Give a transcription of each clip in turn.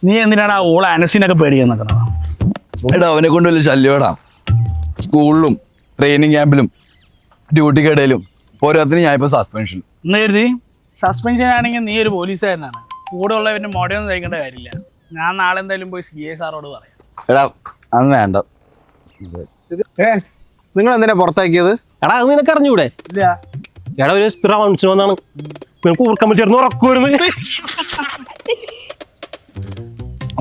നീ എന്തിനാണ് ആ ഓളെ അനസിനൊക്കെ പേടിക്കാൻ നിൽക്കുന്നത്? എടാ അവനെ കൊണ്ട് വലിയ ശല്യമാടാ. സ്കൂളിലും ട്രെയിനിങ് ക്യാമ്പിലും ഡ്യൂട്ടിക്കിടയിലും പോരാത്തിന് ഞാൻ ഇപ്പൊ സസ്പെൻഷൻ. എന്ന് കരുതി സസ്പെൻഷൻ ആണെങ്കിൽ നീ ഒരു പോലീസുകാരനാണ്. കൂടെ ഉള്ളവന്റെ മോഡയൊന്നും തയ്ക്കേണ്ട കാര്യമില്ല. ഞാൻ നാളെ എന്തായാലും പോയി CA സാറോട് പറയാം. എടാ അന്ന് വേണ്ട. നിങ്ങൾ എന്തിനാ പുറത്താക്കിയത്? എടാ അത് നിനക്ക് അറിഞ്ഞൂടെ? എടാ ഒരു സ്പിറൗൺസിന് വന്നാണ് കൂർക്കാൻ പറ്റിയായിരുന്നു ഉറക്കുമായിരുന്നു.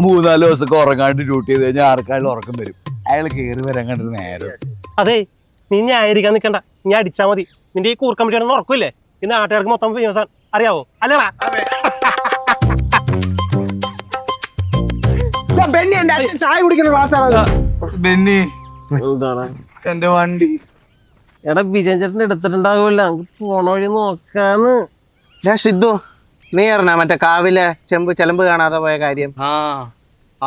3-4 ദിവസമൊക്കെ ഉറങ്ങാണ്ട് ഡ്യൂട്ടി ചെയ്ത് കഴിഞ്ഞാൽ ആർക്കായാലും ഉറക്കം വരും. അയാൾ കയറി വരാൻ കണ്ടിട്ട് നേരം. അതെ നീ ന്യായീകരിക്കാൻ നിൽക്കണ്ട, നീ അടിച്ചാ മതി. നിന്റെ ഈ കൂർക്കാൻ പറ്റിയാണെന്ന് ഉറക്കില്ലേ? ഈ നാട്ടുകാർക്ക് മൊത്തം ഫേമസ് ആണ്, അറിയാവോ? അല്ലടാ ചായ കുടിക്കുന്ന ക്ലാസ്സാണ്. ബെന്നി എന്താണ് എന്റെ വണ്ടി. എടാ വിജയൻ ചേട്ടൻ എടുത്തിട്ടുണ്ടാവില്ല, പോണ വഴി നോക്കാന്ന്. സിദ്ധു, നീ അറിഞ്ഞ മറ്റേ കാവിലെ ചെലമ്പ് കാണാതെ പോയ കാര്യം?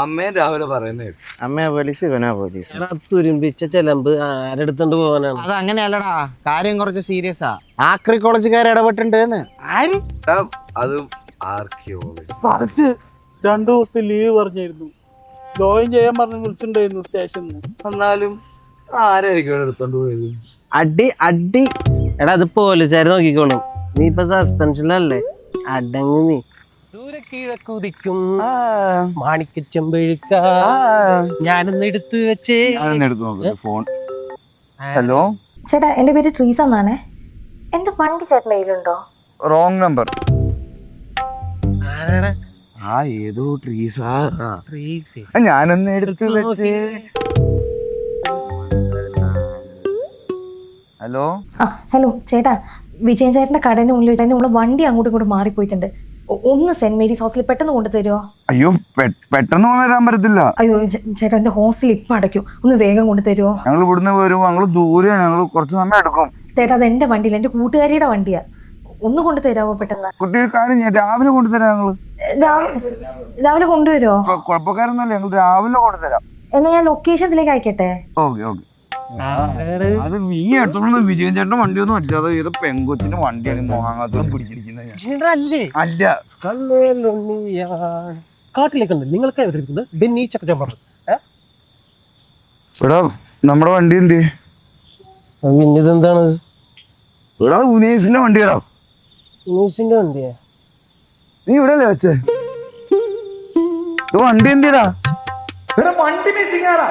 അമ്മയും രാവിലെ പറയുന്നേ. അമ്മയാ പോലീസ്, ഇവനാ പോലീസ്. എടാ തുരുമ്പിച്ച ചെലമ്പ് ആരെടുത്തോണ്ട് പോകാനാണ്? അത് അങ്ങനെയല്ലടാ, കാര്യം കുറച്ച് സീരിയസാ. ആക്രി കോളേജുകാർ ഇടപെട്ടിട്ടുണ്ട്. ആര്? അത് 2 ദിവസത്തെ ലീവ് പറഞ്ഞിരുന്നു. ജോയിൻ ചെയ്യാൻ പറഞ്ഞ് വിളിച്ചിട്ടുണ്ടായിരുന്നു സ്റ്റേഷനിൽ. എന്നാലും ആരായിരിക്കും ഇവിടെ എടുത്തോണ്ട് പോയത്? അടി. എടാ അത് പോലീസുകാർ നോക്കിക്കോളും. നീ ഇപ്പൊ സസ്പെൻഷനിലല്ലേ, അടങ്ങി നീ. ദൂരെ കിഴക്കുതിക്കും മാണിക്കച്ചെമ്പഴുക്ക ഞാനൊന്ന് എടുത്തു വെച്ചേ. ഫോൺ. ഹലോ ചേട്ടാ, എന്റെ പേര് ട്രീസ എന്നാണേ. എന്റെ വണ്ടി ചേട്ടൻ്റെ കയ്യിലുണ്ടോ? Wrong number. ആരാടാ? ഏതോ ട്രീസാ. ഞാനൊന്ന് എടുത്ത് വെച്ചേ. ഹലോ ഹലോ ചേട്ടാ, വിജയൻ ചേട്ടന്റെ കടയുടെ മുന്നിൽ വെച്ചാൽ നമ്മള് വണ്ടി അങ്ങോട്ടും ഇങ്ങോട്ടും മാറിപ്പോയിട്ടുണ്ട്. ഒന്ന് സെന്റ് മേരീസ് ഹോസ്റ്റലിൽ പെട്ടെന്ന് കൊണ്ടുതരുമോ? അയ്യോ പെട്ടെന്ന് വരാൻ പറ്റത്തില്ല. അയ്യോ ചേട്ടാ, എന്റെ ഹോസ്റ്റലിൽ ഇപ്പൊ അടയ്ക്കും, ഒന്ന് വേഗം കൊണ്ടുതരുമോ? ഞങ്ങൾ ഇവിടുന്ന് വരും, ഞങ്ങൾ ദൂരെയാണ്, ഞങ്ങൾ കുറച്ച് സമയം എടുക്കും. ചേട്ടാ അത് എന്റെ വണ്ടിയില്ല, എന്റെ കൂട്ടുകാരിയുടെ വണ്ടിയാ. ഒന്ന് കൊണ്ടു തരാമോ പെട്ടെന്ന്? കുട്ടിയുടെ കാര്യം ഞാൻ രാവിലെ കൊണ്ടുതരാം. ഞങ്ങള് രാവിലെ കൊണ്ടുവരുമോ? കുഴപ്പക്കാരൊന്നുമല്ല, ഞങ്ങൾ രാവിലെ കൊണ്ടുതരാം. എന്നാ ഞാൻ ലൊക്കേഷനിലേക്ക് അയക്കട്ടെ? ഓക്കെ. അത് നീ എടുത്തോണ്ട് വിജയൻ ചേട്ടന്റെ വണ്ടിയൊന്നും അല്ലാതെ ഏതോ പെങ്കൊച്ചിന്റെ വണ്ടിയാണ് മോഹാങ്ങാത്തോളം പിടിച്ചിരിക്കുന്നത്. അല്ല കാട്ടിലേക്കുണ്ട് നിങ്ങൾക്ക് ബെന്നി ചക്കച്ചമ്പർ. ഇവിടെ നമ്മുടെ വണ്ടി എന്ത്? പിന്നെ ഇതെന്താണ്? ഇവിടെ ഉനേസിന്റെ വണ്ടിയാടാ. ന്യൂസിന്റെ വണ്ടിയാ? നീ ഇവിടെ അല്ലേ വെച്ചേ? വണ്ടി എന്തിടാ? വണ്ടി മിസ്സിംഗ് ആടാ.